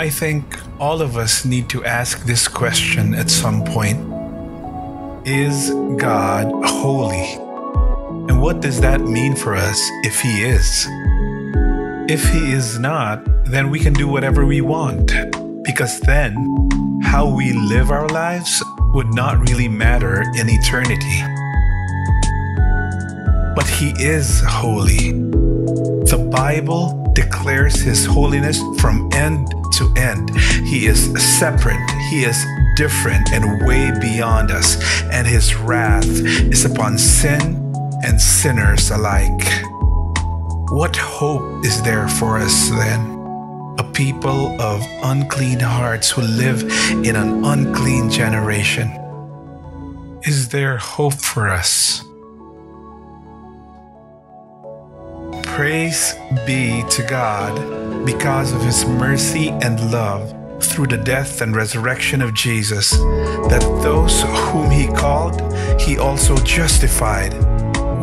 I think all of us need to ask this question at some point. Is God holy? And what does that mean for us if He is? If He is not, then we can do whatever we want, because then how we live our lives would not really matter in eternity. But He is holy. The Bible declares His holiness from end to end. He is separate, He is different and way beyond us, and His wrath is upon sin and sinners alike. What hope is there for us then? A people of unclean hearts who live in an unclean generation. Is there hope for us? Praise be to God because of His mercy and love through the death and resurrection of Jesus, that those whom He called, He also justified.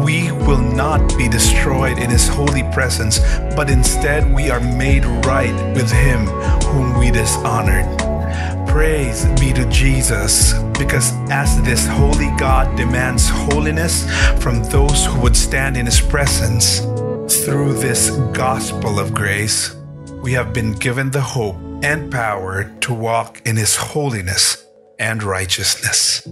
We will not be destroyed in His holy presence, but instead we are made right with Him whom we dishonored. Praise be to Jesus, because as this holy God demands holiness from those who would stand in His presence, through this gospel of grace, we have been given the hope and power to walk in His holiness and righteousness.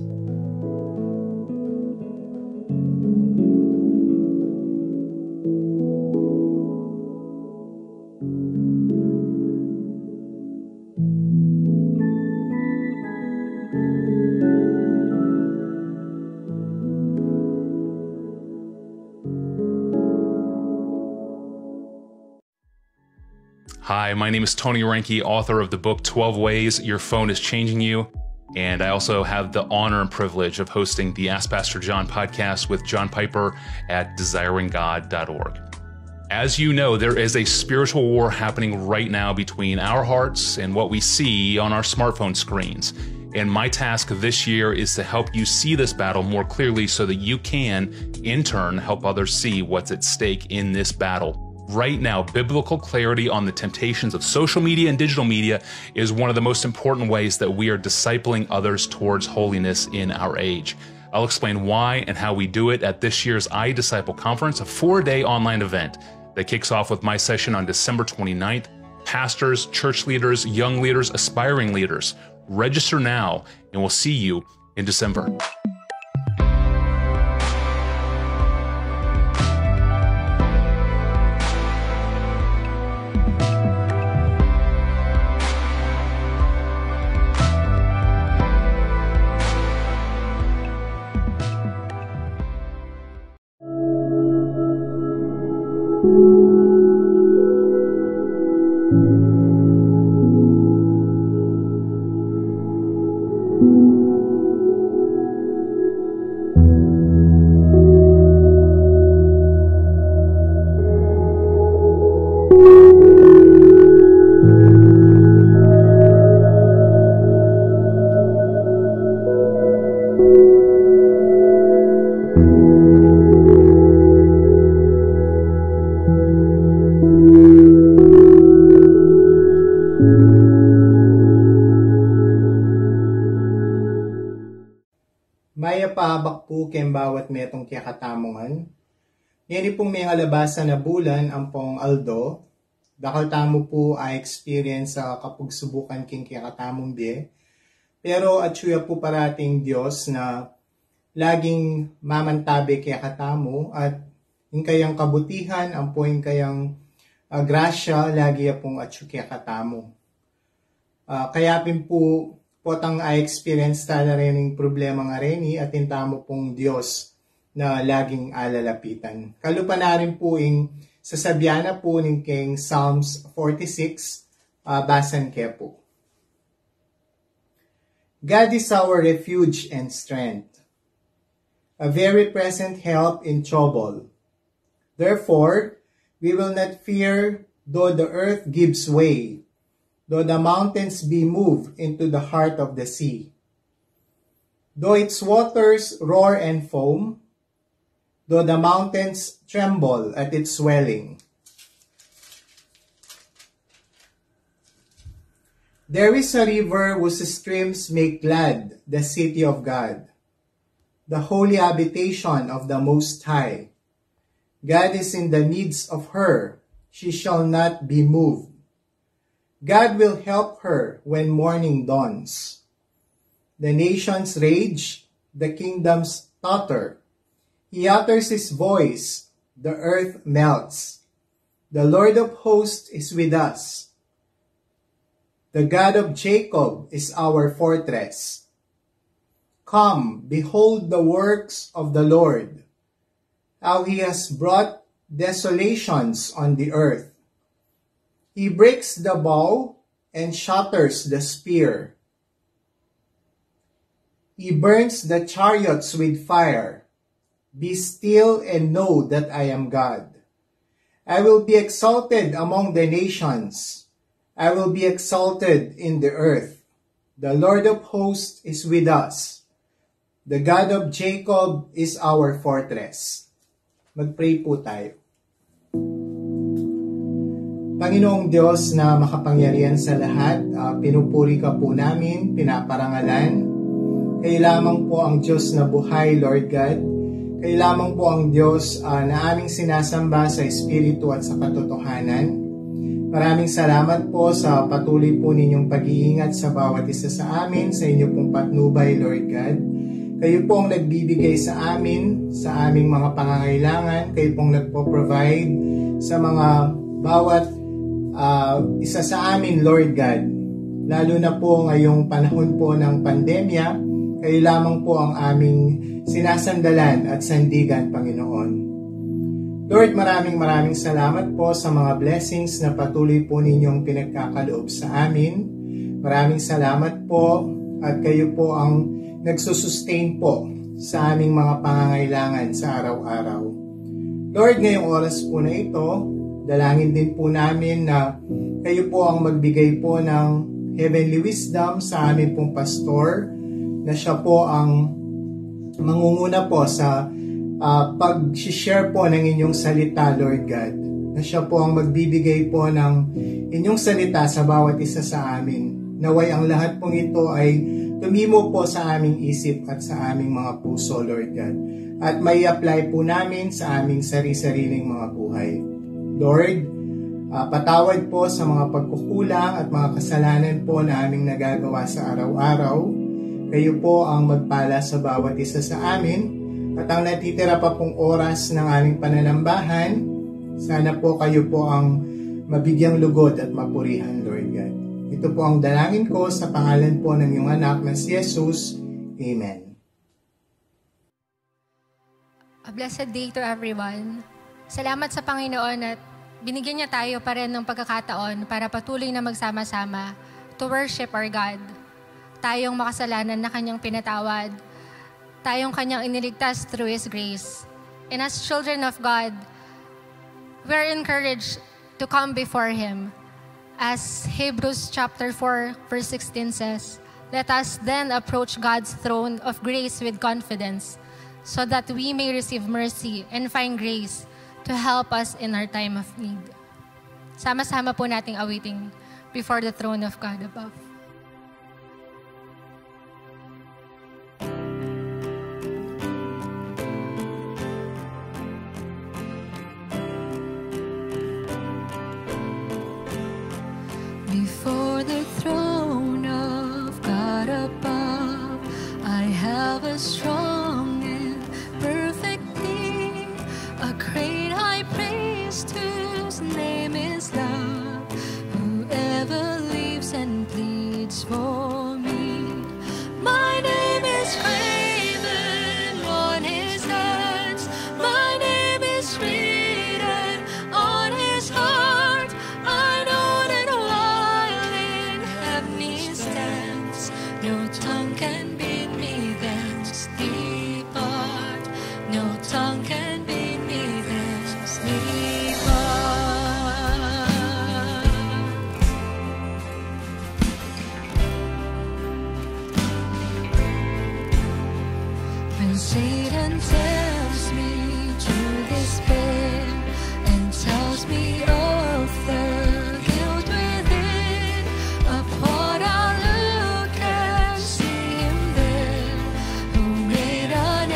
Hi, my name is Tony Reinke, author of the book 12 Ways Your Phone is Changing You. And I also have the honor and privilege of hosting the Ask Pastor John podcast with John Piper at desiringgod.org. As you know, there is a spiritual war happening right now between our hearts and what we see on our smartphone screens. And my task this year is to help you see this battle more clearly so that you can, in turn, help others see what's at stake in this battle. Right now, biblical clarity on the temptations of social media and digital media is one of the most important ways that we are discipling others towards holiness in our age. I'll explain why and how we do it at this year's iDisciple Conference, a 4-day online event that kicks off with my session on December 29th. Pastors, church leaders, young leaders, aspiring leaders, register now, and we'll see you in December. Maya pahabak po ken bawat metong kiyakatamongan. Yan pong may halabasan na bulan ang pong Aldo. Dakal tamo po ay experience sa kapagsubukan king kiyakatamong di. Pero atsuya po parating Diyos na laging mamantabi kiyakatamo at yung kayang kabutihan, ang po yung kayang grasya, lagi pong atsu kiyakatamo. Kaya po potang experience tala rin yung problema nga rin at intamo pong Diyos na laging alalapitan. Kalupa na rin po yung sasabyana po ng King Psalms 46, basan kaya po. God is our refuge and strength, a very present help in trouble. Therefore, we will not fear though the earth gives way, though the mountains be moved into the heart of the sea, though its waters roar and foam, though the mountains tremble at its swelling. There is a river whose streams make glad the city of God, the holy habitation of the Most High. God is in the midst of her. She shall not be moved. God will help her when morning dawns. The nations rage, the kingdoms totter. He utters his voice, the earth melts. The Lord of hosts is with us. The God of Jacob is our fortress. Come, behold the works of the Lord, how he has brought desolations on the earth. He breaks the bow and shatters the spear. He burns the chariots with fire. Be still and know that I am God. I will be exalted among the nations. I will be exalted in the earth. The Lord of hosts is with us. The God of Jacob is our fortress. Mag-pray po tayo. Panginoong Diyos na makapangyarihan sa lahat, pinupuri ka po namin, pinaparangalan. Kayo lamang po ang Diyos na buhay, Lord God. Kayo lamang po ang Diyos na aming sinasamba sa Espiritu at sa katotohanan. Maraming salamat po sa patuloy po ninyong pag-iingat sa bawat isa sa amin, sa inyo pong patnubay, Lord God. Kayo po ang nagbibigay sa amin, sa aming mga pangangailangan. Kayo pong nagpo-provide sa mga bawat isa sa amin, Lord God. Lalo na po ngayong panahon po ng pandemya, kayo lamang po ang aming sinasandalan at sandigan, Panginoon. Lord, maraming salamat po sa mga blessings na patuloy po ninyong pinagkakaloob sa amin. Maraming salamat po at kayo po ang nagsusustain po sa aming mga pangangailangan sa araw-araw. Lord, ngayong oras po na ito, dalangin din po namin na kayo po ang magbigay po ng heavenly wisdom sa amin pong pastor, na siya po ang mangunguna po sa pag-share po ng inyong salita, Lord God. Na siya po ang magbibigay po ng inyong salita sa bawat isa sa amin. Naway ang lahat pong ito ay tumimo po sa aming isip at sa aming mga puso, Lord God. At may apply po namin sa aming sari-sariling mga buhay. Lord, patawad po sa mga pagkukulang at mga kasalanan po na aming nagagawa sa araw-araw. Kayo po ang magpala sa bawat isa sa amin at ang natitira pa pong oras ng aming pananambahan, sana po kayo po ang mabigyang lugod at mapurihan, Lord God. Ito po ang dalangin ko sa pangalan po ng iyong anak na si Jesus. Amen. A blessed day to everyone. Salamat sa Panginoon at binigyan niya tayo pa rin ng pagkakataon para patuloy na magsama-sama to worship our God. Tayong makasalanan na Kanyang pinatawad. Tayong Kanyang iniligtas through His grace. And as children of God, we're encouraged to come before Him. As Hebrews chapter 4 verse 16 says, let us then approach God's throne of grace with confidence, so that we may receive mercy and find grace to help us in our time of need. Sama-sama po nating awiting before the throne of God above. Before the throne of God above, I have a strong and perfect need, a great high priest whose name is love, whoever lives and pleads for me. My name is graven on his hands, my name is written on his heart. I know that while in heaven he stands, no tongue can bid me thence depart. No tongue can bid me thence depart. When Satan tempts me to despair and tells me of the guilt within, upon I look and see him there, who made an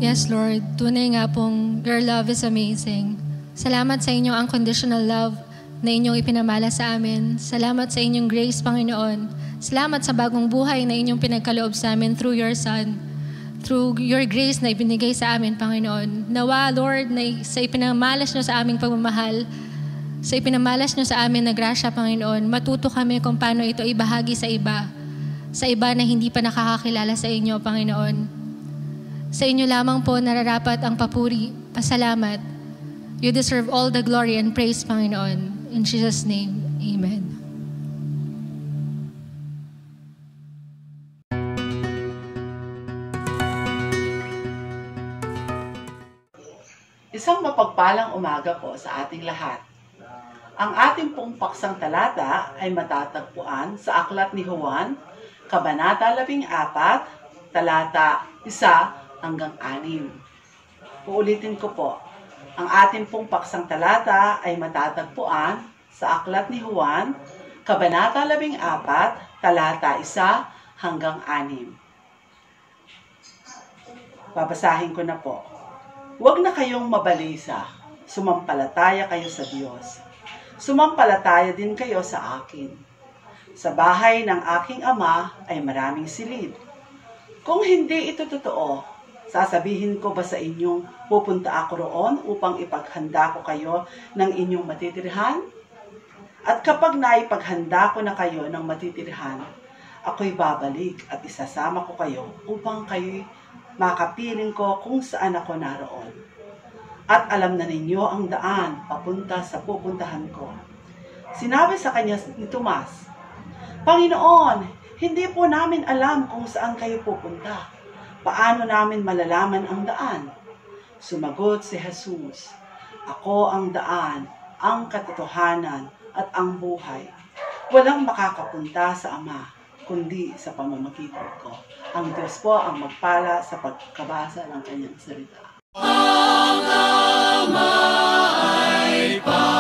Yes, Lord. Tunay nga pong your love is amazing. Salamat sa inyong unconditional love na inyong ipinamala sa amin. Salamat sa inyong grace, Panginoon. Salamat sa bagong buhay na inyong pinagkaloob sa amin through your Son. Through your grace na ibinigay sa amin, Panginoon. Nawa, Lord, na sa ipinamalas nyo sa aming pagmamahal, sa ipinamalas nyo sa amin na grasya, Panginoon, matuto kami kung paano ito ibahagi sa iba na hindi pa nakakakilala sa inyo, Panginoon. Sa inyo lamang po nararapat ang papuri, pasalamat. You deserve all the glory and praise, Panginoon. In Jesus' name, Amen. Isang mapagpalang umaga po sa ating lahat. Ang ating pong paksang talata ay matatagpuan sa Aklat ni Juan, Kabanata 14, talata 1 hanggang 6. Uulitin ko po, ang ating pong paksang talata ay matatagpuan sa Aklat ni Juan, Kabanata 14, talata 1 hanggang 6. Babasahin ko na po. Huwag na kayong mabalisa, sumampalataya kayo sa Diyos. Sumampalataya din kayo sa akin. Sa bahay ng aking ama ay maraming silid. Kung hindi ito totoo, sasabihin ko ba sa inyong pupunta ako roon upang ipaghanda ko kayo ng inyong matitirhan? At kapag naipaghanda ko na kayo ng matitirhan, ako'y babalik at isasama ko kayo upang kayo'y makapiling ko kung saan ako naroon. At alam na ninyo ang daan papunta sa pupuntahan ko. Sinabi sa kanya ni Tomas, Panginoon, hindi po namin alam kung saan kayo pupunta. Paano namin malalaman ang daan? Sumagot si Jesus, Ako ang daan, ang katotohanan at ang buhay. Walang makakapunta sa Ama, kundi sa pamamagitan ko. Ang Diyos po ang magpala sa pagkabasa ng kanyang salita. Ang Ama ay papurihan,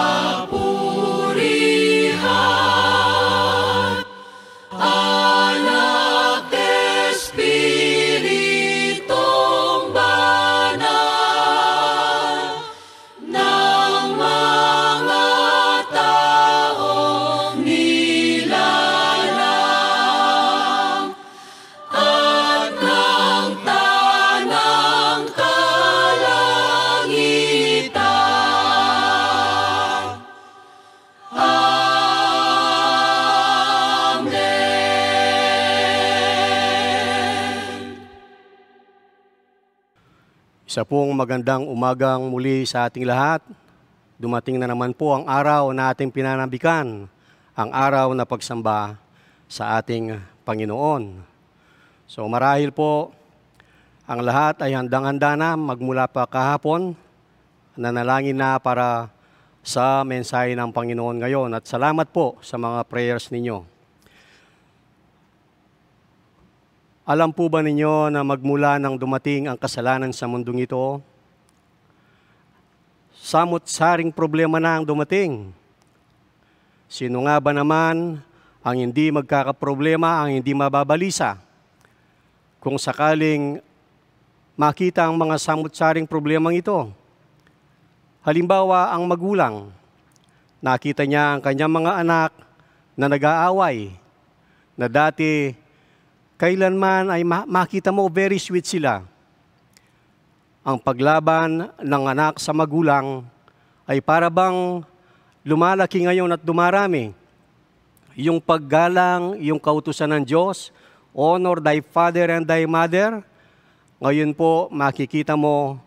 Anak, Espiritong Banal, ng mga taong nilalang, at ng tanang kalangitan. Isa pong magandang umagang muli sa ating lahat. Dumating na naman po ang araw na ating pinanambikan, ang araw na pagsamba sa ating Panginoon. So marahil po, ang lahat ay handang-handa na magmula pa kahapon, nanalangin na para sa mensahe ng Panginoon ngayon. At salamat po sa mga prayers ninyo. Alam po ba ninyo na magmula nang dumating ang kasalanan sa mundong ito, samot-saring problema na ang dumating? Sino nga ba naman ang hindi magkakaproblema, ang hindi mababalisa? Kung sakaling makita ang mga samot-saring problemang ito. Halimbawa, ang magulang, nakita niya ang kanyang mga anak na nag-aaway, na dati kailanman ay makita mo very sweet sila. Ang paglaban ng anak sa magulang ay para bang lumalaki ngayon at dumarami. Yung paggalang, yung kautusan ng Diyos, honor thy father and thy mother, ngayon po makikita mo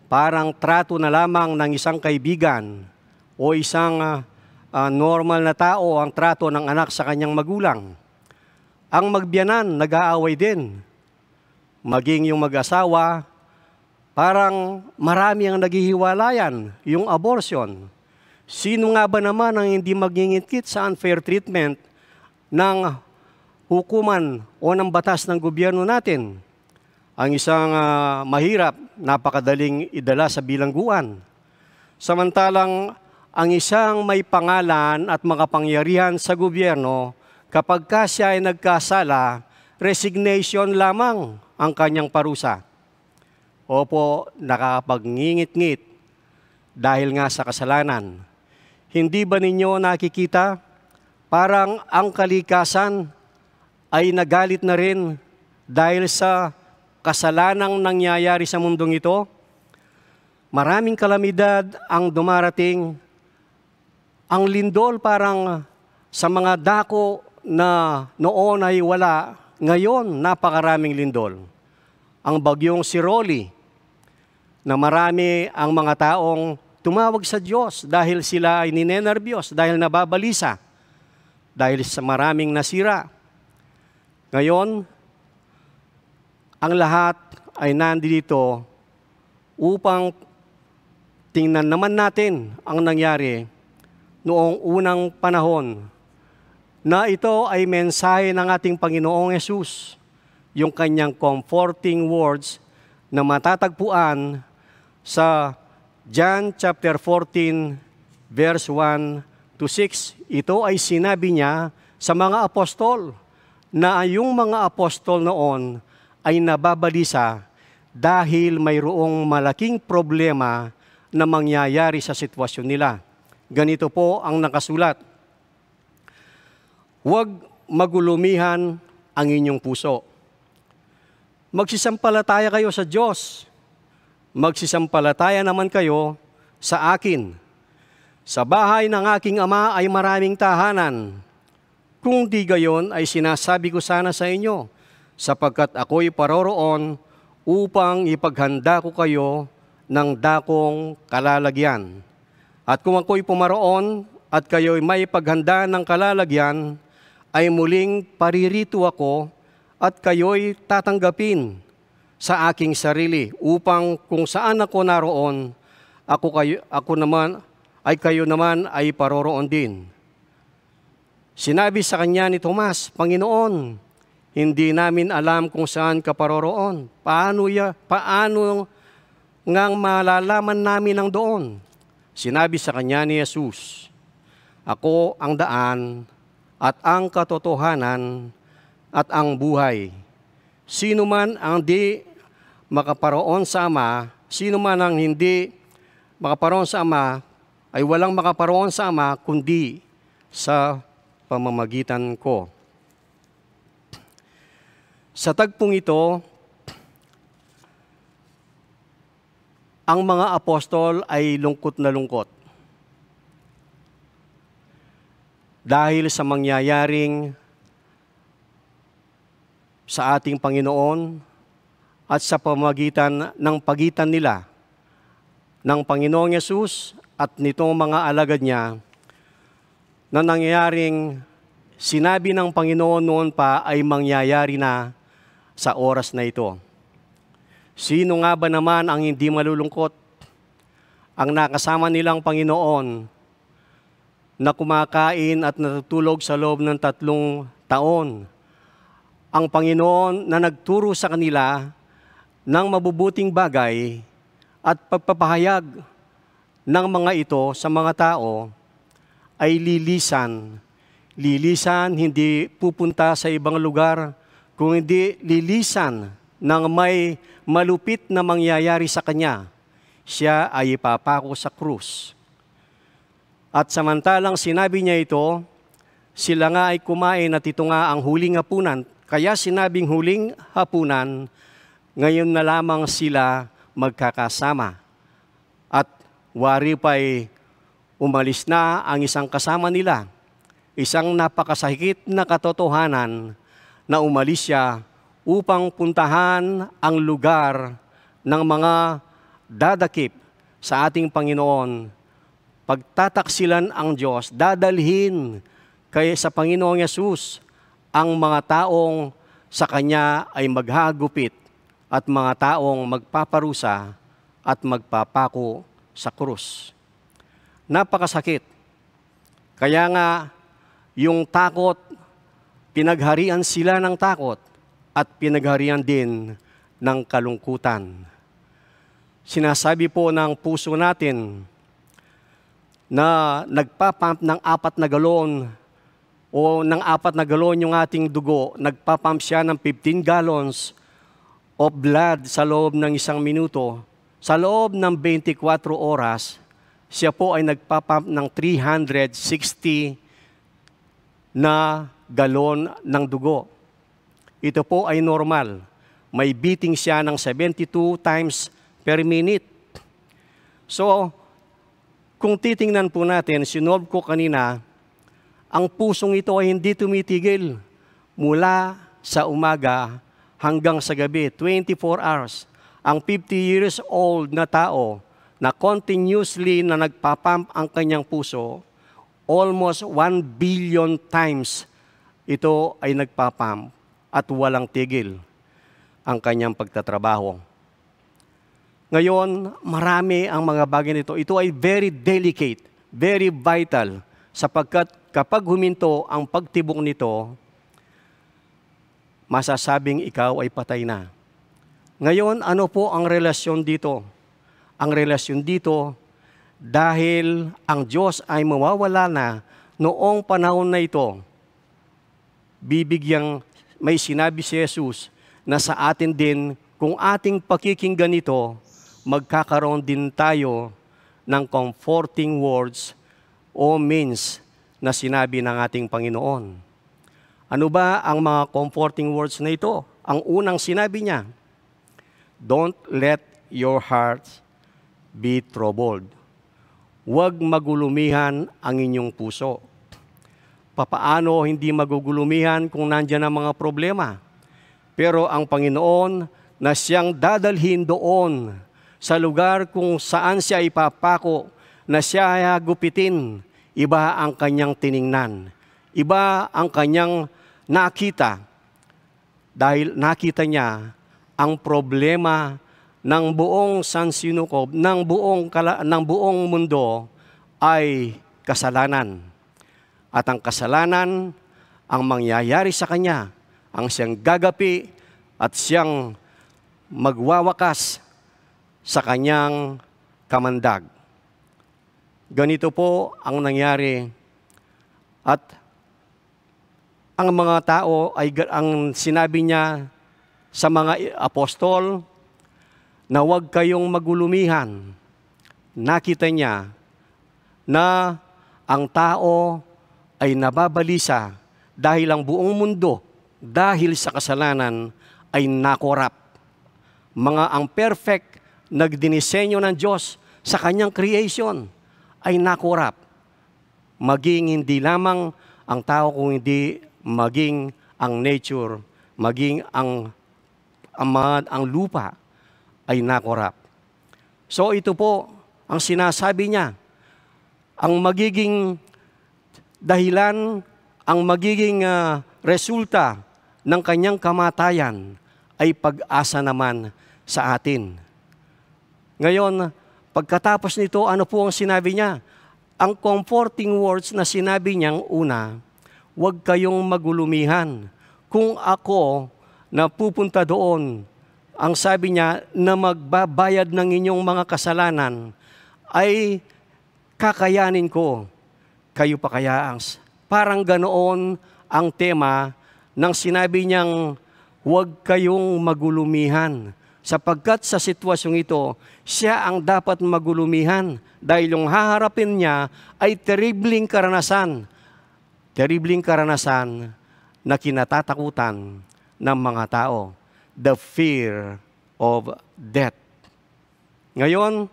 parang trato na lamang ng isang kaibigan o isang normal na tao ang trato ng anak sa kanyang magulang. Ang magbiyanan, nag-aaway din. Maging yung mag-asawa, parang marami ang naghihiwalayan, yung abortion. Sino nga ba naman ang hindi magingit sa unfair treatment ng hukuman o ng batas ng gobyerno natin? Ang isang mahirap, napakadaling idala sa bilangguan. Samantalang ang isang may pangalan at makapangyarihan sa gobyerno, kapag siya ay nagkasala, resignation lamang ang kanyang parusa. Opo, nakakapagngingit-ngit dahil nga sa kasalanan. Hindi ba ninyo nakikita parang ang kalikasan ay nagalit na rin dahil sa kasalanang nangyayari sa mundong ito? Maraming kalamidad ang dumarating. Ang lindol parang sa mga dako na noon ay wala, ngayon napakaraming lindol. Ang bagyong si Rolly, na marami ang mga taong tumawag sa Diyos dahil sila ay ninenerbyos, dahil nababalisa, dahil sa maraming nasira. Ngayon, ang lahat ay nandito upang tingnan naman natin ang nangyari noong unang panahon na ito ay mensahe ng ating Panginoong Hesus, yung kanyang comforting words na matatagpuan sa John chapter 14, verse 1 to 6. Ito ay sinabi niya sa mga apostol na yung mga apostol noon ay nababalisa dahil mayroong malaking problema na mangyayari sa sitwasyon nila. Ganito po ang nakasulat. Huwag magulumihan ang inyong puso. Magsisampalataya kayo sa Diyos. Magsisampalataya naman kayo sa akin. Sa bahay ng aking Ama ay maraming tahanan. Kung di gayon ay sinasabi ko sana sa inyo, sapagkat ako'y paroroon upang ipaghanda ko kayo ng dakong kalalagyan. At kung ako'y pumaroon at kayo'y may paghanda ng kalalagyan, ay muling paririto ako at kayo'y tatanggapin sa aking sarili upang kung saan ako naroon, kayo naman ay paroroon din. Sinabi sa kanya ni Tomas, Panginoon, hindi namin alam kung saan ka paroroon. Paano ngang malalaman namin ang doon? Sinabi sa kanya ni Jesus, ako ang daan at ang katotohanan at ang buhay. Sino man ang di makaparoon sa Ama, sino man ang hindi makaparoon sa Ama, ay walang makaparoon sa Ama kundi sa pamamagitan ko. Sa tagpong ito, ang mga apostol ay lungkot na lungkot. Dahil sa mangyayaring sa ating Panginoon at sa pamamagitan ng pagitan nila ng Panginoong Yesus at nitong mga alagad niya, na nangyayaring sinabi ng Panginoon noon pa ay mangyayari na sa oras na ito. Sino nga ba naman ang hindi malulungkot? Ang nakasama nilang Panginoon na kumakain at natutulog sa loob ng 3 taon. Ang Panginoon na nagturo sa kanila ng mabubuting bagay at pagpapahayag ng mga ito sa mga tao ay lilisan. Lilisan, hindi pupunta sa ibang lugar, kung hindi lilisan ng may malupit na mangyayari sa kanya. Siya ay ipapako sa krus. At samantalang sinabi niya ito, sila nga ay kumain at ito nga ang huling hapunan. Kaya sinabing huling hapunan, ngayon na lamang sila magkakasama. At wari pa'y umalis na ang isang kasama nila. Isang napakasakit na katotohanan na umalis siya upang puntahan ang lugar ng mga dadakip sa ating Panginoon. Pagtataksilan ang Diyos, dadalhin kay sa Panginoong Yesus ang mga taong sa Kanya ay maghagupit at mga taong magpaparusa at magpapako sa krus. Napakasakit. Kaya nga, yung takot, pinagharian sila ng takot at pinagharian din ng kalungkutan. Sinasabi po ng puso natin na nagpapump ng 4 na galon o ng 4 na galon yung ating dugo, nagpapump siya ng 15 gallons of blood sa loob ng 1 minuto, sa loob ng 24 oras, siya po ay nagpapump ng 360 na galon ng dugo. Ito po ay normal. May beating siya ng 72 times per minute. So, kung titingnan po natin, sinolve ko kanina, ang pusong ito ay hindi tumitigil mula sa umaga hanggang sa gabi, 24 hours. Ang 50 years old na tao na continuously na nagpapump ang kanyang puso, almost 1 billion times ito ay nagpapump at walang tigil ang kanyang pagtatrabaho. Ngayon, marami ang mga bagay nito. Ito ay very delicate, very vital, sapagkat kapag huminto ang pagtibok nito, masasabing ikaw ay patay na. Ngayon, ano po ang relasyon dito? Ang relasyon dito, dahil ang Diyos ay mawawala na noong panahon na ito, may sinabi si Jesus na sa atin din, kung ating pakikinggan ito, magkakaroon din tayo ng comforting words o means na sinabi ng ating Panginoon. Ano ba ang mga comforting words na ito? Ang unang sinabi niya, don't let your heart be troubled. Huwag magulumihan ang inyong puso. Papaano hindi magugulumihan kung nandyan ang mga problema? Pero ang Panginoon na siyang dadalhin doon sa lugar kung saan siya ipapako, na siya ay gupitin, iba ang kanyang tiningnan. Iba ang kanyang nakita. Dahil nakita niya ang problema ng buong sansinukob, ng buong mundo ay kasalanan. At ang kasalanan, ang mangyayari sa kanya, ang siyang gagapi at siyang magwawakas sa kanyang kamandag. Ganito po ang nangyari. At ang mga tao, ang sinabi niya sa mga apostol, na huwag kayong magulumihan. Nakita niya na ang tao ay nababalisa dahil ang buong mundo, dahil sa kasalanan, ay nakorap. Ang perfect nagdinisenyo ng Diyos sa kanyang creation ay nakorap. Maging hindi lamang ang tao, kung hindi maging ang nature, maging ang lupa ay nakorap. So ito po ang sinasabi niya. Ang magiging dahilan, ang magiging resulta ng kanyang kamatayan ay pag-asa naman sa atin. Ngayon, pagkatapos nito, ano po ang sinabi niya? Ang comforting words na sinabi niyang una, huwag kayong magulumihan. Kung ako na pupunta doon, ang sabi niya na magbabayad ng inyong mga kasalanan, ay kakayanin ko. Kayo pa kaya parang ganoon ang tema ng sinabi niyang huwag kayong magulumihan. Sapagkat sa sitwasyong ito, siya ang dapat magulumihan dahil yung haharapin niya ay terribling karanasan. Terribling karanasan na kinatatakutan ng mga tao. The fear of death. Ngayon,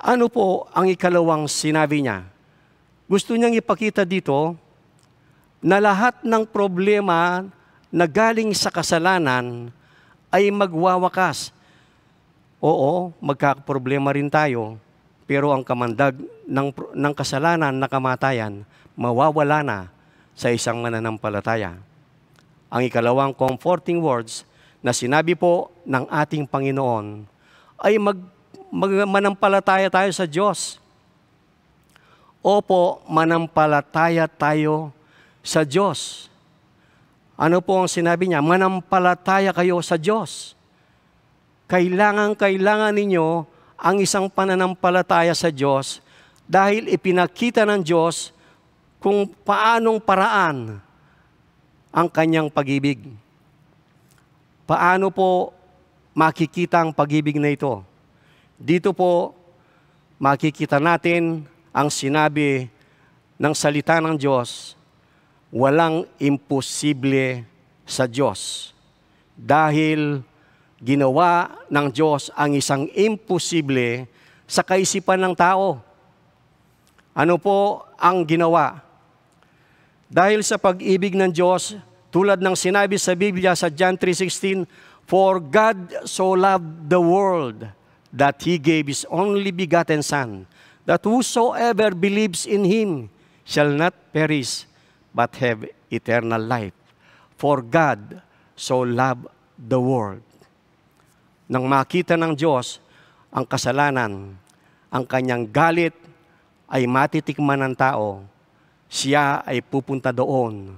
ano po ang ikalawang sinabi niya? Gusto niyang ipakita dito na lahat ng problema na galing sa kasalanan ay magwawakas. Oo, magkakaproblema rin tayo, pero ang kamandag ng kasalanan na kamatayan, mawawala na sa isang mananampalataya. Ang ikalawang comforting words na sinabi po ng ating Panginoon ay manampalataya tayo sa Diyos. Opo, manampalataya tayo sa Diyos. Ano po ang sinabi niya? Manampalataya kayo sa Diyos. Kailangan ninyo ang isang pananampalataya sa Diyos dahil ipinakita ng Diyos kung paanong paraan ang kanyang pag-ibig. Paano po makikita ang pag-ibig na ito? Dito po makikita natin ang sinabi ng salita ng Diyos, walang imposible sa Diyos. Dahil ginawa ng Diyos ang isang imposible sa kaisipan ng tao. Ano po ang ginawa? Dahil sa pag-ibig ng Diyos, tulad ng sinabi sa Biblia sa John 3:16, "For God so loved the world that He gave His only begotten Son, that whosoever believes in Him shall not perish, but have eternal life. For God so loved the world." Nang makita ng Diyos ang kasalanan, ang kanyang galit ay matitikman ng tao, siya ay pupunta doon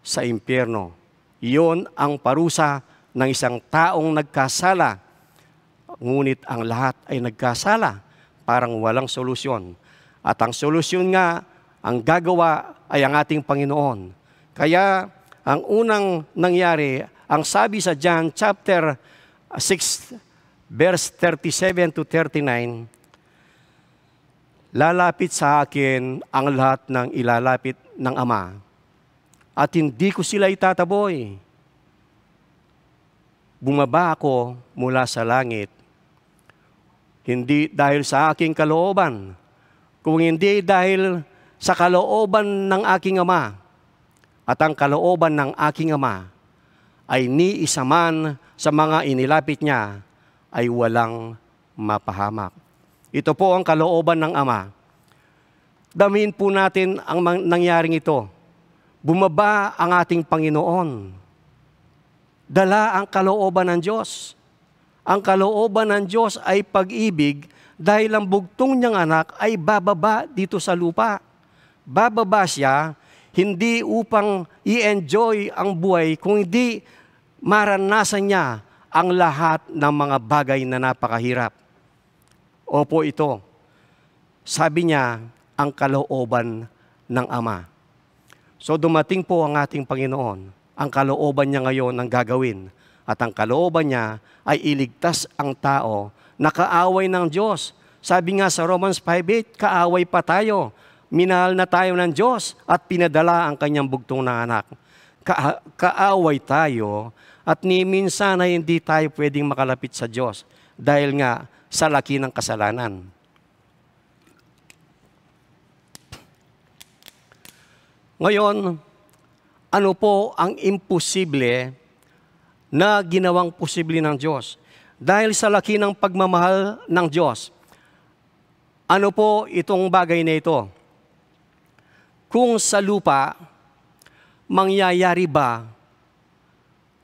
sa impyerno. Iyon ang parusa ng isang taong nagkasala. Ngunit ang lahat ay nagkasala, parang walang solusyon. At ang solusyon nga, ang gagawa ay ang ating Panginoon. Kaya ang unang nangyari, ang sabi sa John chapter 6, verse 37 to 39, "Lalapit sa akin ang lahat ng ilalapit ng Ama, at hindi ko sila itataboy. Bumaba ako mula sa langit, hindi dahil sa aking kalooban, kung hindi dahil sa kalooban ng aking Ama. At ang kalooban ng aking Ama ay ni isa man sa mga inilapit niya ay walang mapahamak." Ito po ang kalooban ng Ama. Damin po natin ang nangyaring ito. Bumaba ang ating Panginoon. Dala ang kalooban ng Diyos. Ang kalooban ng Diyos ay pag-ibig dahil ang bugtong niyang anak ay bababa dito sa lupa. Bababa siya hindi upang i-enjoy ang buhay, kung hindi maranasan niya ang lahat ng mga bagay na napakahirap. Opo, ito. Sabi niya, ang kalooban ng Ama. So dumating po ang ating Panginoon. Ang kalooban niya ngayon ang gagawin. At ang kalooban niya ay iligtas ang tao na kaaway ng Diyos. Sabi nga sa Romans 5:8, kaaway pa tayo. Minahal na tayo ng Diyos at pinadala ang kanyang bugtong na anak. Kaaway tayo at ni minsan ay hindi tayo pwedeng makalapit sa Diyos dahil nga sa laki ng kasalanan. Ngayon, ano po ang imposible na ginawang posible ng Diyos? Dahil sa laki ng pagmamahal ng Diyos, ano po itong bagay na ito? Kung sa lupa, mangyayari ba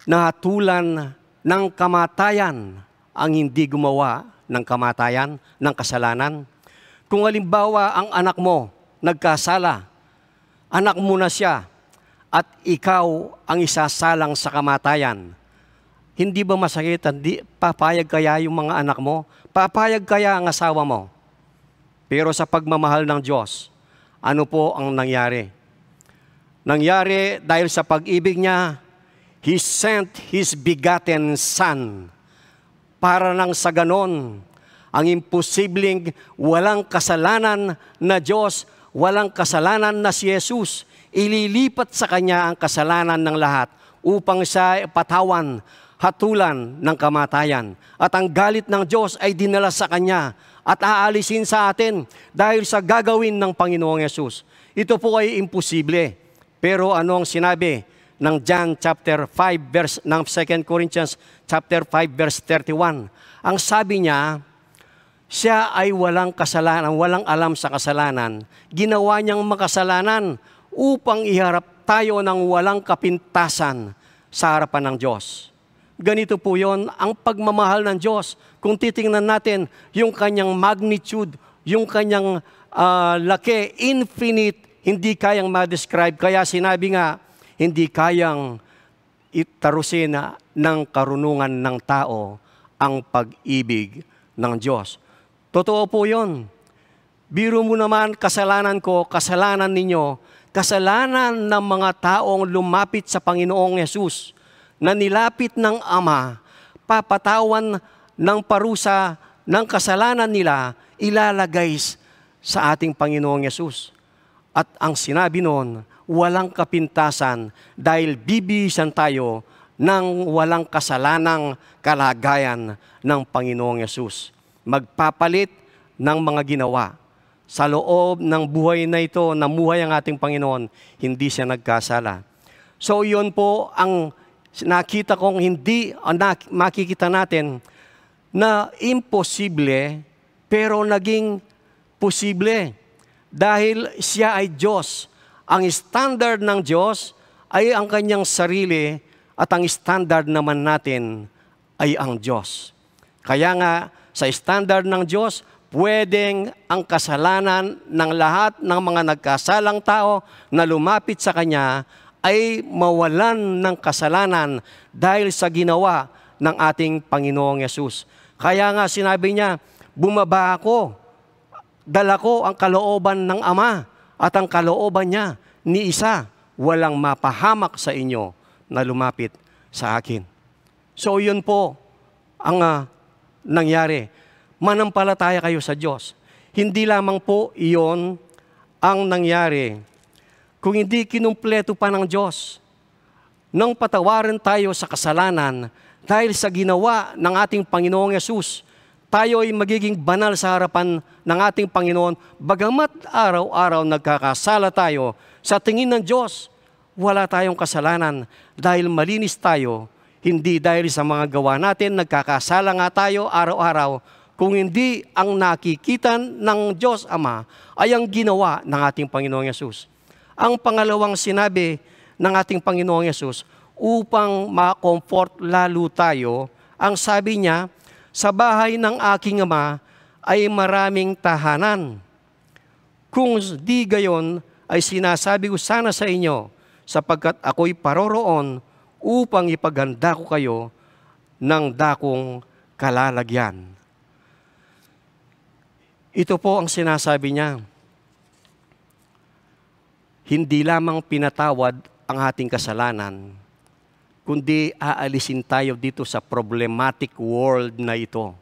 na hatulan ng kamatayan ang hindi gumawa ng kamatayan, ng kasalanan? Kung halimbawa ang anak mo nagkasala, anak mo na siya, at ikaw ang isasalang sa kamatayan, hindi ba masakit? Hindi, papayag kaya yung mga anak mo? Papayag kaya ang asawa mo? Pero sa pagmamahal ng Diyos, ano po ang nangyari? Nangyari dahil sa pag-ibig niya, He sent His begotten Son. Para nang sa ganon, ang imposibleng walang kasalanan na Diyos, walang kasalanan na si Jesus, ililipat sa Kanya ang kasalanan ng lahat upang siya patawan, hatulan ng kamatayan. At ang galit ng Diyos ay dinala sa Kanya at aalisin sa atin dahil sa gagawin ng Panginoong Yesus. Ito po ay imposible. Pero ano ang sinabi ng John chapter 5 verse ng 2 Corinthians chapter 5 verse 31? Ang sabi niya, siya ay walang kasalanan, walang alam sa kasalanan. Ginawa niyang makasalanan upang iharap tayo ng walang kapintasan sa harapan ng Diyos. Ganito po yon ang pagmamahal ng Diyos. Kung titingnan natin yung kanyang magnitude, yung kanyang laki, infinite, hindi kayang ma-describe. Kaya sinabi nga, hindi kayang itarusin ng karunungan ng tao ang pag-ibig ng Diyos. Totoo po yun. Biro mo naman, kasalanan ko, kasalanan ninyo, kasalanan ng mga taong lumapit sa Panginoong Yesus na nilapit ng Ama, papatawan ng parusa ng kasalanan nila, ilalagay sa ating Panginoong Yesus. At ang sinabi noon, walang kapintasan dahil bibihisan tayo ng walang kasalanang kalagayan ng Panginoong Yesus. Magpapalit ng mga ginawa. Sa loob ng buhay na ito, namuhay ang ating Panginoon, hindi siya nagkasala. So yun po ang nakita kong makikita natin na imposible, pero naging posible. Dahil siya ay Diyos. Ang standard ng Diyos ay ang kanyang sarili at ang standard naman natin ay ang Diyos. Kaya nga, sa standard ng Diyos, pwedeng ang kasalanan ng lahat ng mga nagkasalang tao na lumapit sa Kanya ay mawalan ng kasalanan dahil sa ginawa ng ating Panginoong Yesus. Kaya nga sinabi niya, bumaba ako, dala ko ang kalooban ng Ama at ang kalooban niya ni isa, walang mapahamak sa inyo na lumapit sa akin. So yun po ang nangyari. Manampalataya kayo sa Diyos. Hindi lamang po iyon ang nangyari. Kung hindi kinumpleto pa ng Diyos, nang patawarin tayo sa kasalanan dahil sa ginawa ng ating Panginoong Yesus, tayo ay magiging banal sa harapan ng ating Panginoon. Bagamat araw-araw nagkakasala tayo, sa tingin ng Diyos, wala tayong kasalanan dahil malinis tayo. Hindi dahil sa mga gawa natin, nagkakasala nga tayo araw-araw. Kung hindi ang nakikita ng Diyos Ama ay ang ginawa ng ating Panginoong Yesus. Ang pangalawang sinabi ng ating Panginoong Yesus, upang ma-comfort lalo tayo, ang sabi niya, sa bahay ng aking Ama ay maraming tahanan. Kung di gayon, ay sinasabi ko sana sa inyo, sapagkat ako'y paroroon upang ipaganda ko kayo ng dakong kalalagyan. Ito po ang sinasabi niya. Hindi lamang pinatawad ang ating kasalanan, kundi aalisin tayo dito sa problematic world na ito.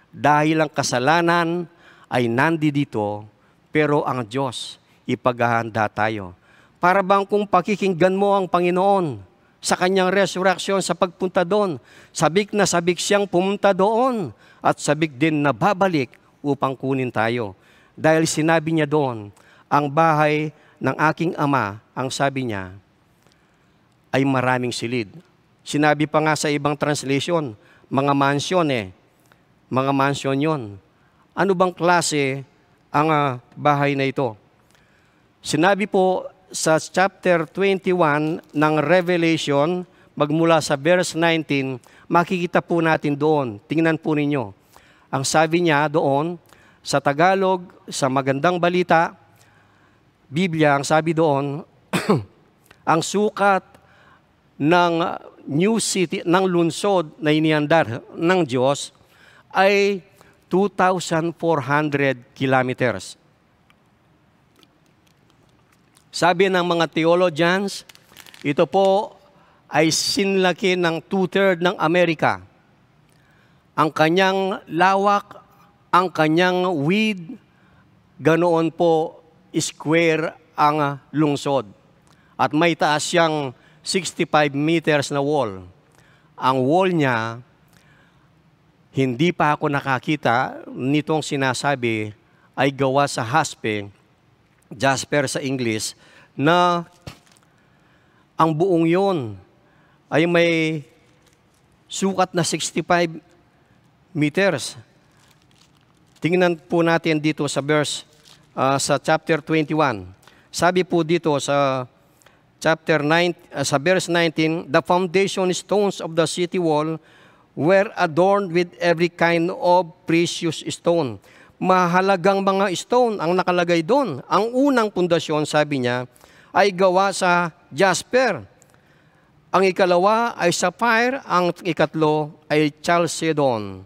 Dahil ang kasalanan ay nandito, pero ang Diyos ipaghahanda tayo. Para bang kung pakikinggan mo ang Panginoon sa kanyang resurrection sa pagpunta doon, sabik na sabik siyang pumunta doon at sabik din na babalik upang kunin tayo. Dahil sinabi niya doon, ang bahay ng aking Ama, ang sabi niya, ay maraming silid. Sinabi pa nga sa ibang translation, mga mansion Mga mansion yon. Ano bang klase ang bahay na ito? Sinabi po sa chapter 21 ng Revelation, magmula sa verse 19, makikita po natin doon. Tingnan po ninyo. Ang sabi niya doon, sa Tagalog, sa Magandang Balita, Biblia, ang sabi doon, ang sukat ng new city, ng lungsod na inihandar ng Diyos ay 2,400 kilometers. Sabi ng mga theologians, ito po ay sinlaki ng 2/3 ng Amerika. Ang kanyang lawak, ang kanyang width, ganoon po square ang lungsod. At may taas siyang 65 meters na wall. Ang wall niya, hindi pa ako nakakita nitong sinasabi, ay gawa sa jasper sa English, na ang buong yon ay may sukat na 65 meters. Tingnan po natin dito sa verse, sa chapter 21. Sabi po dito sa chapter 9, sa verse 19, the foundation stones of the city wall were adorned with every kind of precious stone. Mahalagang mga stone ang nakalagay doon. Ang unang pundasyon, sabi niya, ay gawa sa jasper. Ang ikalawa ay sapphire, ang ikatlo ay chalcedon,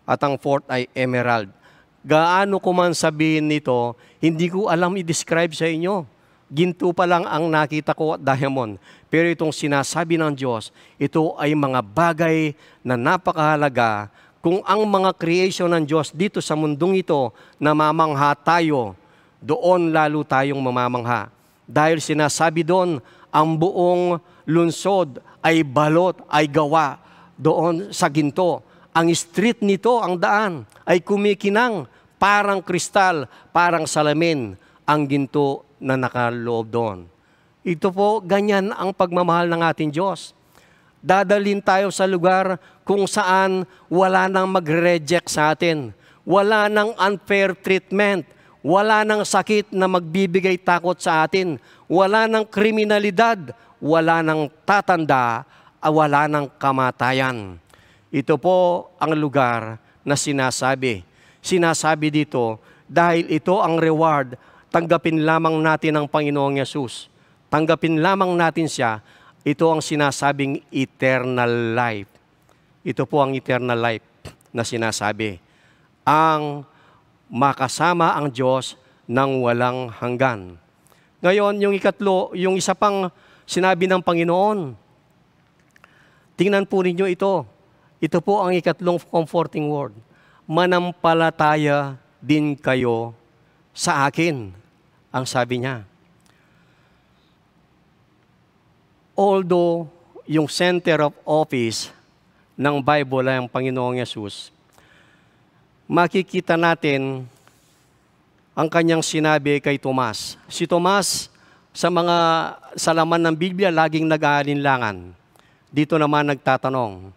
at ang fourth ay emerald. Gaano ko man sabihin nito, hindi ko alam i-describe sa inyo ginto pa lang ang nakita ko at diamond. Pero itong sinasabi ng Diyos, ito ay mga bagay na napakahalaga. Kung ang mga creation ng Diyos dito sa mundong ito, namamangha tayo, doon lalo tayong mamamangha. Dahil sinasabi doon, ang buong lungsod ay balot, ay gawa doon sa ginto. Ang street nito, ang daan, ay kumikinang parang kristal, parang salamin, ang ginto na nakaloob doon. Ito po, ganyan ang pagmamahal ng ating Diyos. Dadalhin tayo sa lugar kung saan wala nang mag-reject sa atin. Wala nang unfair treatment. Wala nang sakit na magbibigay takot sa atin. Wala nang kriminalidad. Wala nang tatanda. Wala nang kamatayan. Ito po ang lugar na sinasabi. Sinasabi dito dahil ito ang reward. Tanggapin lamang natin ang Panginoong Yesus. Tanggapin lamang natin siya. Ito ang sinasabing eternal life. Ito po ang eternal life na sinasabi. Ang makasama ang Diyos ng walang hanggan. Ngayon, yung ikatlo, yung isa pang sinabi ng Panginoon. Tingnan po ninyo ito. Ito po ang ikatlong comforting word. Manampalataya din kayo sa akin, ang sabi niya. Although yung center of office ng Bible ay ang Panginoong Yesus, makikita natin ang kanyang sinabi kay Tomas. Si Tomas, sa mga salaman ng Biblia, laging nag-aalinlangan. Dito naman nagtatanong,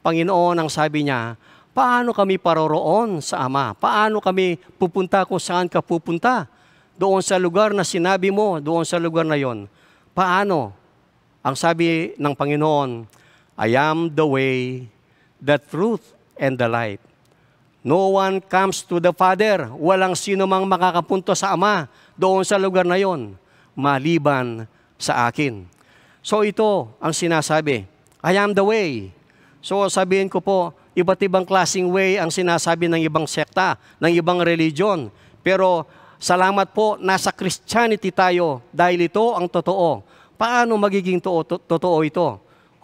Panginoon, ang sabi niya, paano kami paroroon sa Ama? Paano kami pupunta kung saan ka pupunta? Doon sa lugar na sinabi mo, doon sa lugar na yon. Paano? Ang sabi ng Panginoon, I am the way, the truth, and the life. No one comes to the Father. Walang sino mang makakapunto sa Ama doon sa lugar na yon, maliban sa akin. So ito ang sinasabi, I am the way. So sabihin ko po, iba't ibang klaseng way ang sinasabi ng ibang sekta, ng ibang religion. Pero salamat po, nasa Christianity tayo dahil ito ang totoo. Paano magiging totoo ito?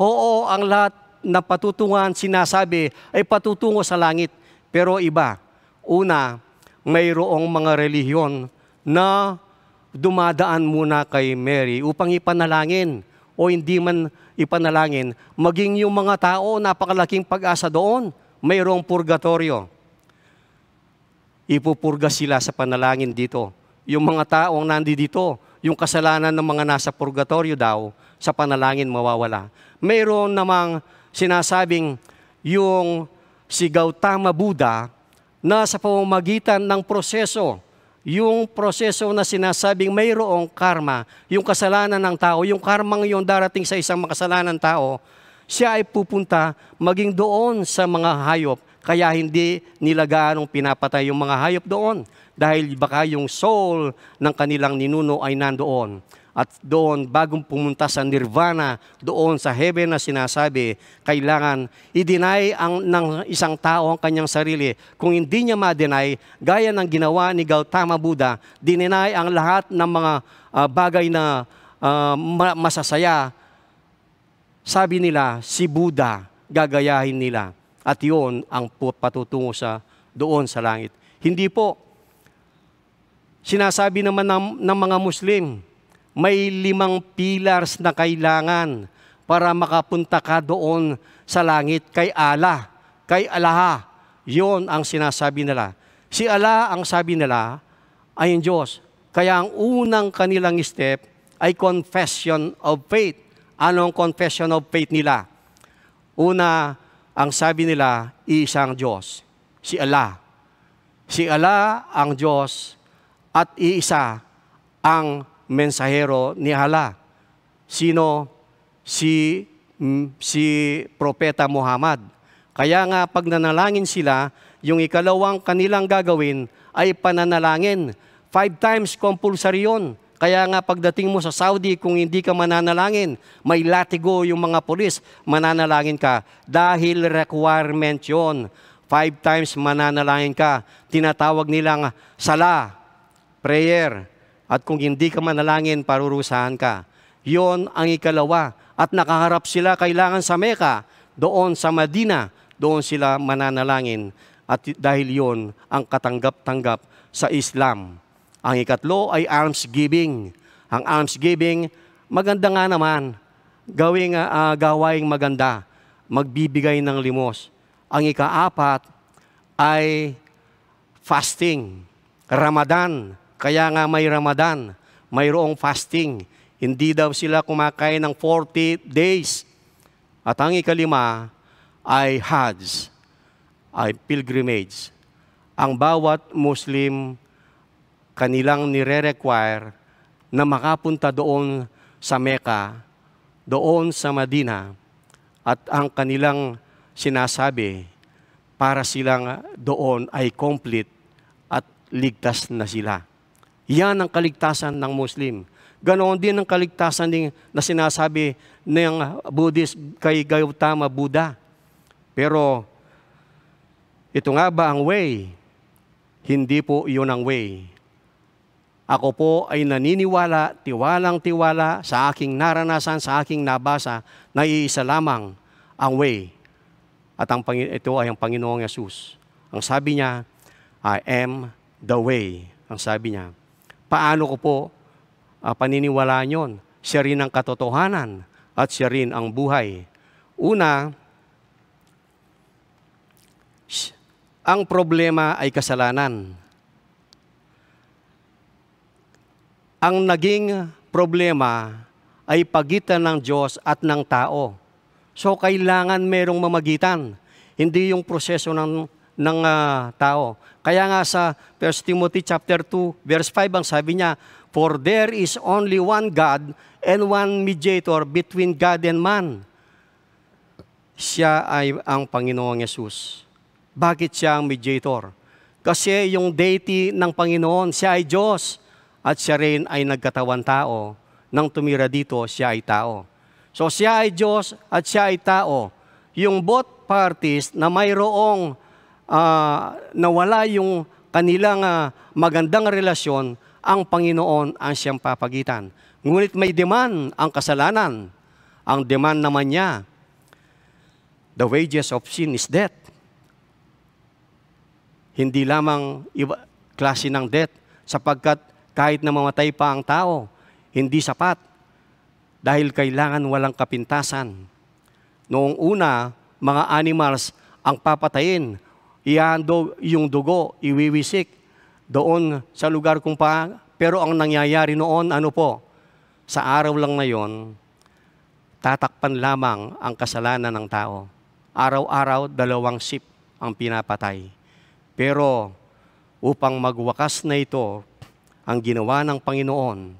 Oo, ang lahat na patutunguhan sinasabi ay patutungo sa langit. Pero iba. Una, mayroong mga relihiyon na dumadaan muna kay Mary upang ipanalangin o hindi man ipanalangin. Maging yung mga tao, napakalaking pag-asa doon. Mayroong purgatorio. Ipupurga sila sa panalangin dito. Yung mga taong nandito, yung kasalanan ng mga nasa purgatorio daw, sa panalangin mawawala. Mayroon namang sinasabing yung si Gautama Buddha na sa pamamagitan ng proseso, yung proseso na sinasabing mayroong karma, yung kasalanan ng tao, yung karmang yung darating sa isang makasalanan tao, siya ay pupunta maging doon sa mga hayop. Kaya hindi nila gaanong pinapatay yung mga hayop doon. Dahil baka yung soul ng kanilang ninuno ay nandoon. At doon, bagong pumunta sa nirvana, doon sa heaven na sinasabi, kailangan i-deny ng isang tao ang kanyang sarili. Kung hindi niya ma-deny, gaya ng ginawa ni Gautama Buddha, dininay ang lahat ng mga bagay na masasaya. Sabi nila, si Buddha, gagayahin nila. At yun ang patutungo doon sa langit. Hindi po. Sinasabi naman ng mga Muslim, may 5 pillars na kailangan para makapunta ka doon sa langit kay Allah, kay Allah. Yun ang sinasabi nila. Si Allah, ang sabi nila, ay ang Diyos. Kaya ang unang kanilang step ay confession of faith. Anong confession of faith nila? Una, ang sabi nila, isang Diyos. Si Allah. Si Allah ang Diyos at iisa ang mensahero ni Allah. Sino? Si Propeta Muhammad. Kaya nga pag nanalangin sila, yung ikalawang kanilang gagawin ay pananalangin. 5 times compulsory yun. Kaya nga pagdating mo sa Saudi, kung hindi ka mananalangin, may latigo yung mga pulis, mananalangin ka. Dahil requirement yun. 5 times mananalangin ka. Tinatawag nilang sala, prayer. At kung hindi ka manalangin, parurusahan ka. Yon ang ikalawa. At nakaharap sila kailangan sa Mecca, doon sa Medina, doon sila mananalangin. At dahil yon ang katanggap-tanggap sa Islam. Ang ikatlo ay almsgiving. Ang almsgiving, maganda nga naman. Gawaing maganda. Magbibigay ng limos. Ang ikaapat ay fasting. Ramadan. Kaya nga may Ramadan. Mayroong fasting. Hindi daw sila kumakain ng 40 days. At ang ikalima ay Hajj, ay pilgrimage. Ang bawat Muslim, kanilang nire-require na makapunta doon sa Mecca, doon sa Medina, at ang kanilang sinasabi, para silang doon ay complete at ligtas na sila. Yan ang kaligtasan ng Muslim. Ganoon din ang kaligtasan na sinasabi ng Buddhist kay Gautama Buddha. Pero ito nga ba ang way? Hindi po iyon ang way. Ako po ay naniniwala, tiwalang-tiwala sa aking naranasan, sa aking nabasa, na iisa lamang ang way. At ito ay ang Panginoong Yesus. Ang sabi niya, I am the way. Ang sabi niya. Paano ko po paniniwalaan yon? Siya rin ang katotohanan at siya rin ang buhay. Una, ang problema ay kasalanan. Ang naging problema ay pagitan ng Diyos at ng tao. So kailangan merong mamagitan, hindi yung proseso ng tao. Kaya nga sa 1 Timothy chapter 2, verse 5, ang sabi niya, for there is only one God and one mediator between God and man. Siya ay ang Panginoong Yesus. Bakit siya ang mediator? Kasi yung deity ng Panginoon, siya ay Diyos. At siya rin ay nagkatawan tao. Nang tumira dito, siya ay tao. So siya ay Diyos at siya ay tao. Yung both parties na mayroong nawala yung kanilang magandang relasyon, ang Panginoon ang siyang papagitan. Ngunit may demand ang kasalanan. Ang demand naman niya, the wages of sin is death. Hindi lamang iba, klase ng death, sapagkat kahit na mamatay pa ang tao, hindi sapat. Dahil kailangan walang kapintasan. Noong una, mga animals ang papatayin. Ihandog yung dugo, iwiwisik doon sa lugar kung pa. Pero ang nangyayari noon, ano po? Sa araw lang na yon, tatakpan lamang ang kasalanan ng tao. Araw-araw, 2 sheep ang pinapatay. Pero upang magwakas na ito, ang ginawa ng Panginoon,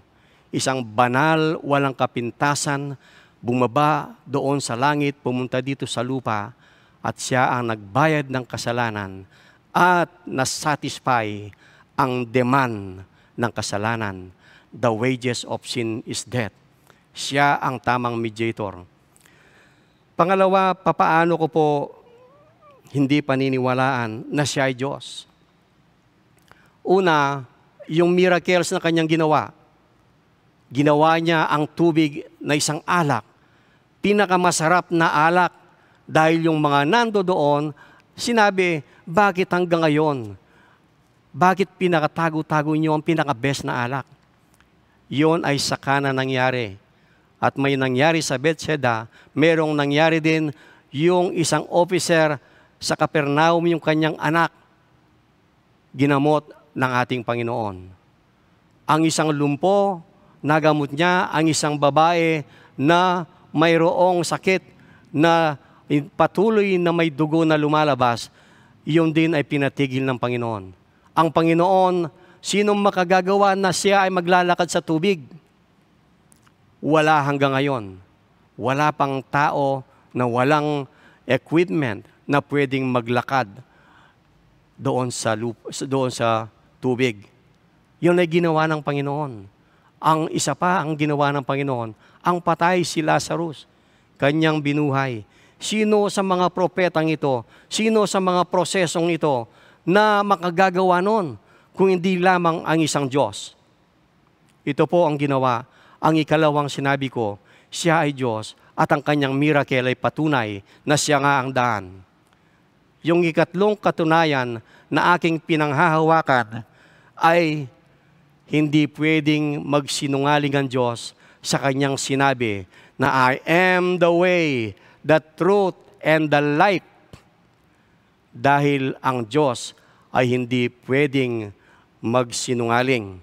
isang banal, walang kapintasan, bumaba doon sa langit, pumunta dito sa lupa, at siya ang nagbayad ng kasalanan at nasatisfy ang demand ng kasalanan. The wages of sin is death. Siya ang tamang mediator. Pangalawa, papaano ko po hindi paniniwalaan na siya ay Diyos? Una, yung miracles na kanyang ginawa. Ginawa niya ang tubig na isang alak. Pinakamasarap na alak. Dahil yung mga nando doon, sinabi, bakit hanggang ngayon? Bakit pinakatago-tago niyo ang pinaka-best na alak? Yon ay saka na nangyari. At may nangyari sa Bethsaida, merong nangyari din yung isang officer sa Capernaum, yung kanyang anak, ginamot ng ating Panginoon. Ang isang lumpo, nagamot niya. Ang isang babae na mayroong sakit na patuloy na may dugo na lumalabas, yun din ay pinatigil ng Panginoon. Ang Panginoon, sinong makagagawa na siya ay maglalakad sa tubig? Wala hanggang ngayon. Wala pang tao na walang equipment na pwedeng maglakad doon sa tubig. Yun ay ginawa ng Panginoon. Ang isa pa ang ginawa ng Panginoon, ang patay si Lazarus, kanyang binuhay. Sino sa mga propetang ito, sino sa mga prosesong ito na makagagawa nun kung hindi lamang ang isang Diyos? Ito po ang ginawa. Ang ikalawang sinabi ko, siya ay Diyos at ang kanyang miracle ay patunay na siya nga ang daan. Yung ikatlong katunayan na aking pinanghahawakan ay hindi pwedeng magsinungaling ang Diyos sa kanyang sinabi na I am the way, the truth, and the life. Dahil ang Diyos ay hindi pwedeng magsinungaling.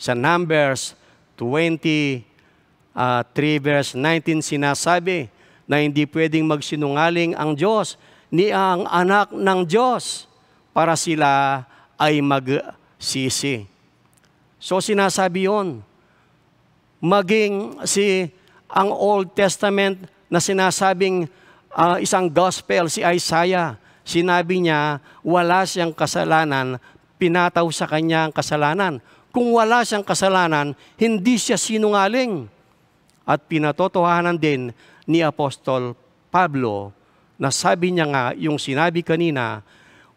Sa Numbers 23 verse 19 sinasabi na hindi pwedeng magsinungaling ang Diyos ni ang anak ng Diyos para sila ay magsisi. So sinasabi yon. Maging ang Old Testament na sinasabing isang gospel, si Isaiah, sinabi niya wala siyang kasalanan, pinataw sa kanya ang kasalanan. Kung wala siyang kasalanan, hindi siya sinungaling. At pinatotohanan din ni Apostol Pablo na sabi niya nga, yung sinabi kanina,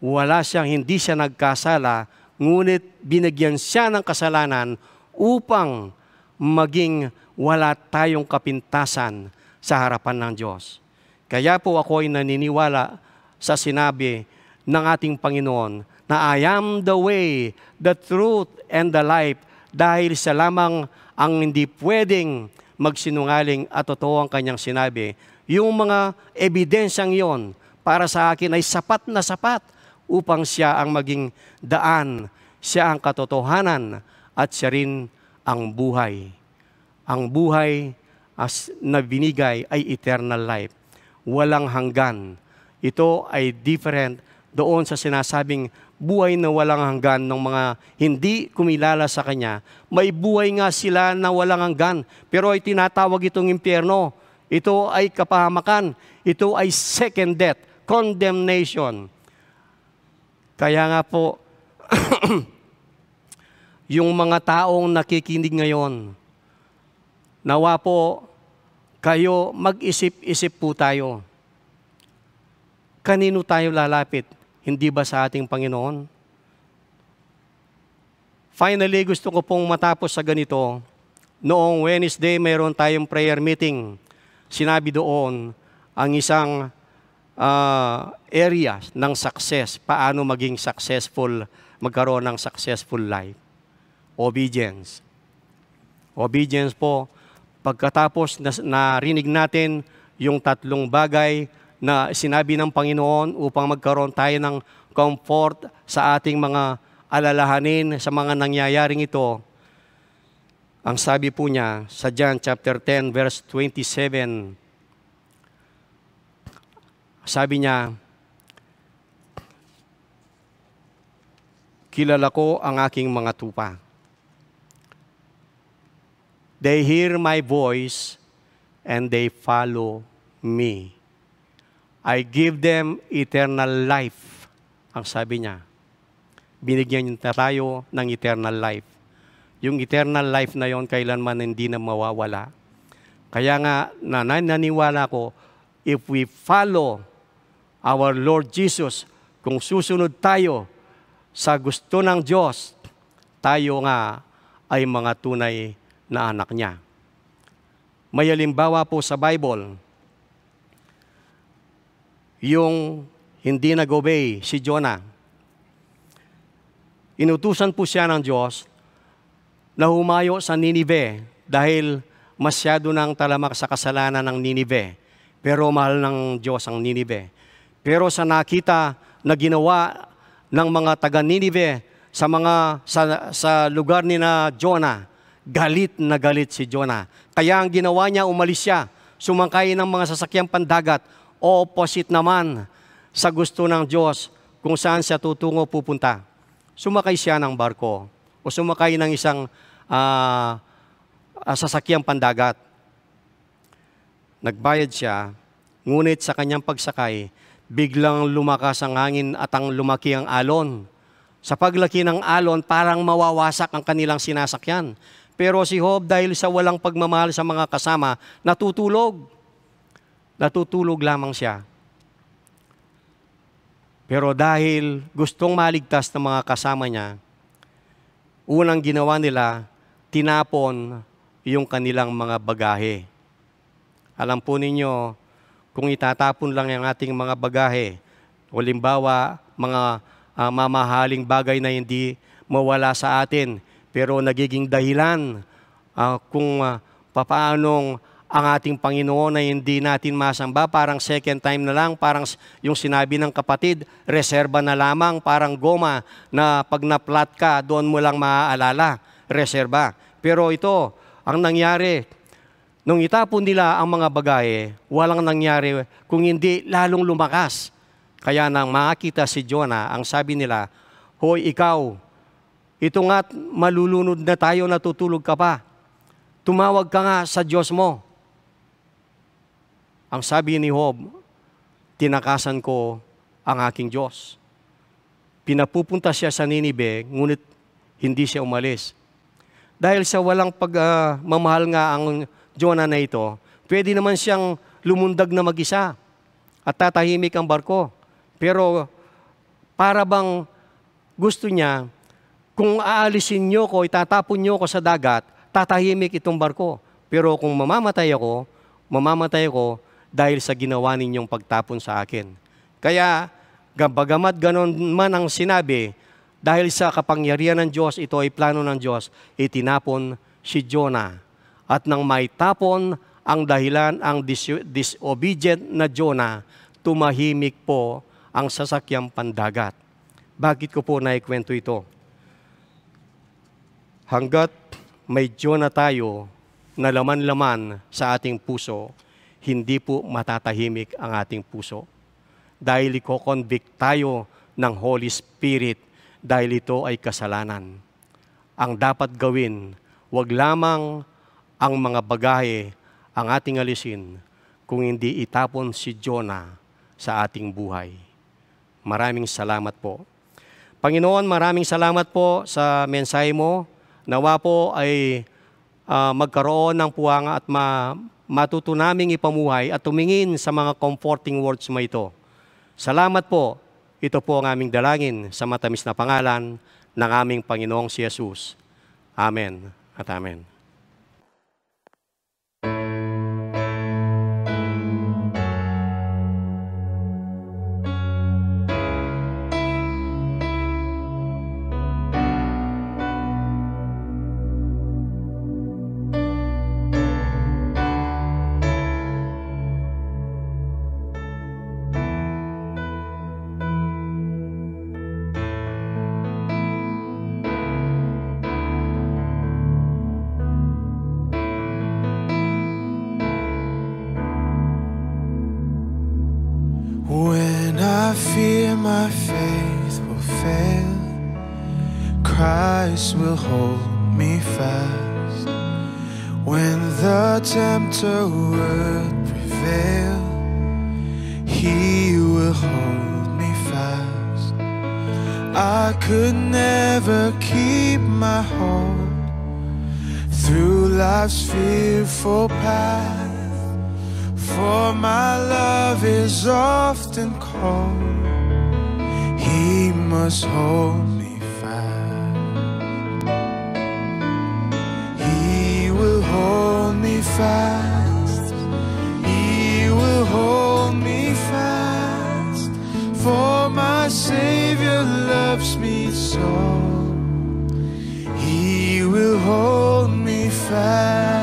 hindi siya nagkasala, ngunit binigyan siya ng kasalanan upang maging wala tayong kapintasan sa harapan ng Diyos. Kaya po ako ay naniniwala sa sinabi ng ating Panginoon na I am the way, the truth, and the life, dahil siya lamang ang hindi pwedeng magsinungaling at totoo ang kanyang sinabi. Yung mga ebidensyang yon para sa akin ay sapat na sapat upang siya ang maging daan, siya ang katotohanan at siya rin ang buhay. Ang buhay na binigay ay eternal life. Walang hanggan. Ito ay different doon sa sinasabing buhay na walang hanggan ng mga hindi kumilala sa Kanya. May buhay nga sila na walang hanggan, pero ay tinatawag itong impyerno. Ito ay kapahamakan. Ito ay second death, condemnation. Kaya nga po, yung mga taong nakikinig ngayon, nawa po kayo mag-isip-isip po tayo. Kanino tayo lalapit? Hindi ba sa ating Panginoon? Finally, gusto ko pong matapos sa ganito. Noong Wednesday, mayroon tayong prayer meeting. Sinabi doon ang isang area ng success. Paano maging successful, magkaroon ng successful life. Obedience. Obedience po, pagkatapos narinig natin yung tatlong bagay na sinabi ng Panginoon upang magkaroon tayo ng comfort sa ating mga alalahanin sa mga nangyayaring ito, ang sabi po niya sa John chapter 10 verse 27, sabi niya, kilala ko ang aking mga tupa. They hear my voice and they follow me. I give them eternal life. Ang sabi niya, binigyan niya tayo ng eternal life. Yung eternal life na yon kailanman hindi na mawawala. Kaya nga, naniniwala ko, if we follow our Lord Jesus, kung susunod tayo sa gusto ng Diyos, tayo nga ay mga tunay na anak niya. May halimbawa po sa Bible, yung hindi nag-obey si Jonah. Inutusan po siya ng Diyos na humayo sa Ninive dahil masyado nang talamak sa kasalanan ng Ninive. Pero mahal ng Diyos ang Ninive. Pero sa nakita na ginawa ng mga taga Ninive sa lugar ni na Jonah, galit na galit si Jonah. Kaya ang ginawa niya, umalis siya, sumangkay ng mga sasakyang pandagat, opposite naman sa gusto ng Diyos kung saan siya tutungo pupunta. Sumakay siya ng barko o sumakay ng isang sasakyang pandagat. Nagbayad siya, ngunit sa kanyang pagsakay, biglang lumakas ang hangin at lumaki ang alon. Sa paglaki ng alon, parang mawawasak ang kanilang sinasakyan. Pero si Job, dahil sa walang pagmamahal sa mga kasama, natutulog. Natutulog lamang siya. Pero dahil gustong maligtas ng mga kasama niya, unang ginawa nila, tinapon yung kanilang mga bagahe. Alam po ninyo, kung itatapon lang yung ating mga bagahe, o limbawa, mga mamahaling bagay na hindi mawala sa atin, pero nagiging dahilan kung papaanong ang ating Panginoon ay hindi natin masamba, parang second time na lang, parang yung sinabi ng kapatid, reserba na lamang, parang goma na pag na-flat ka, doon mo lang maaalala, reserba. Pero ito, ang nangyari, nung itapon nila ang mga bagahe, walang nangyari kung hindi lalong lumakas. Kaya nang makita si Jonah, ang sabi nila, hoy ikaw, ito nga't malulunod na tayo, natutulog ka pa. Tumawag ka nga sa Diyos mo. Ang sabi ni Job, tinakasan ko ang aking Diyos. Pinapupunta siya sa Ninibe, ngunit hindi siya umalis. Dahil sa walang pagmamahal nga ang Jonah na ito, pwede naman siyang lumundag na mag-isa at tatahimik ang barko. Pero para bang gusto niya, kung aalisin niyo ko, itatapon niyo ko sa dagat, tatahimik itong barko. Pero kung mamamatay ako dahil sa ginawa ninyong pagtapon sa akin. Kaya, bagamat ganon man ang sinabi, dahil sa kapangyarihan ng Diyos, ito ay plano ng Diyos, itinapon si Jonah. At nang may tapon ang dahilan, ang disobedient na Jonah, tumahimik po ang sasakyang pandagat. Bakit ko po naikwento ito? Hanggat may Jonah tayo na laman-laman sa ating puso, hindi po matatahimik ang ating puso. Dahil iko-convict tayo ng Holy Spirit dahil ito ay kasalanan. Ang dapat gawin, wag lamang ang mga bagahe ang ating alisin kung hindi itapon si Jonah sa ating buhay. Maraming salamat po. Panginoon, maraming salamat po sa mensahe mo. Nawa po ay magkaroon ng puwanga at matuto naming ipamuhay at tumingin sa mga comforting words mo ito. Salamat po. Ito po ang aming dalangin sa matamis na pangalan ng aming Panginoong si Jesus. Amen at amen. When I fear my faith will fail, Christ will hold me fast. When the tempter would prevail, He will hold me fast. I could never keep my hold through life's fearful path, for my love is often cold. He must hold me fast. He will hold me fast. He will hold me fast. For my Savior loves me so. He will hold me fast.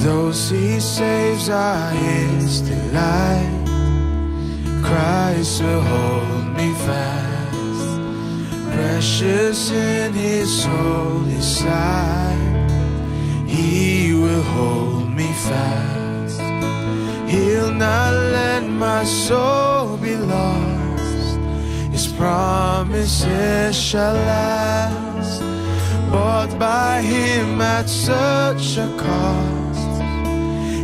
Those He saves are His delight. Christ will hold me fast. Precious in His holy sight, He will hold me fast. He'll not let my soul be lost. His promises shall last, bought by Him at such a cost.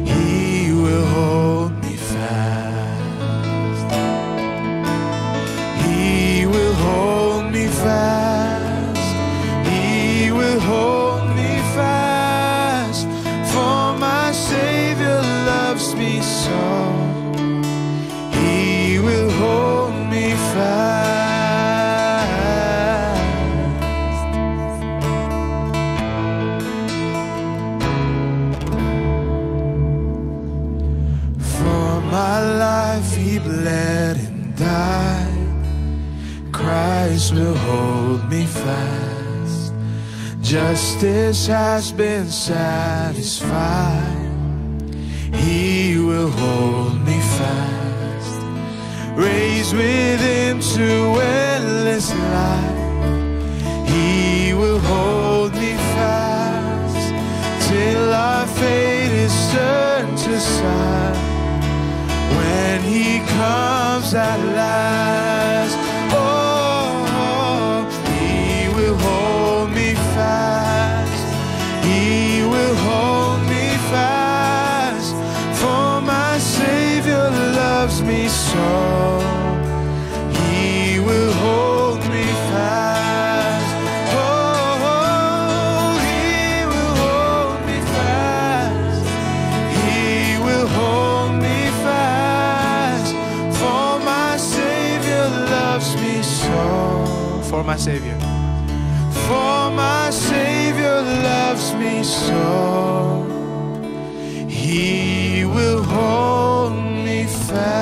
He will hold me fast. He will hold me fast. He will hold me fast. For my Savior loves me so. my life He bled and died. Christ will hold me fast. Justice has been satisfied. He will hold me fast. Raised with Him to endless life. He will hold me fast till our fate is turned to sight. When He comes at last, oh, He will hold me fast. He will hold me fast. For my Savior loves me so. He will hold me fast. Oh, He will hold me fast. He will hold me fast. For my Savior loves me so. For my Savior. For my Savior loves me so. He will hold me fast.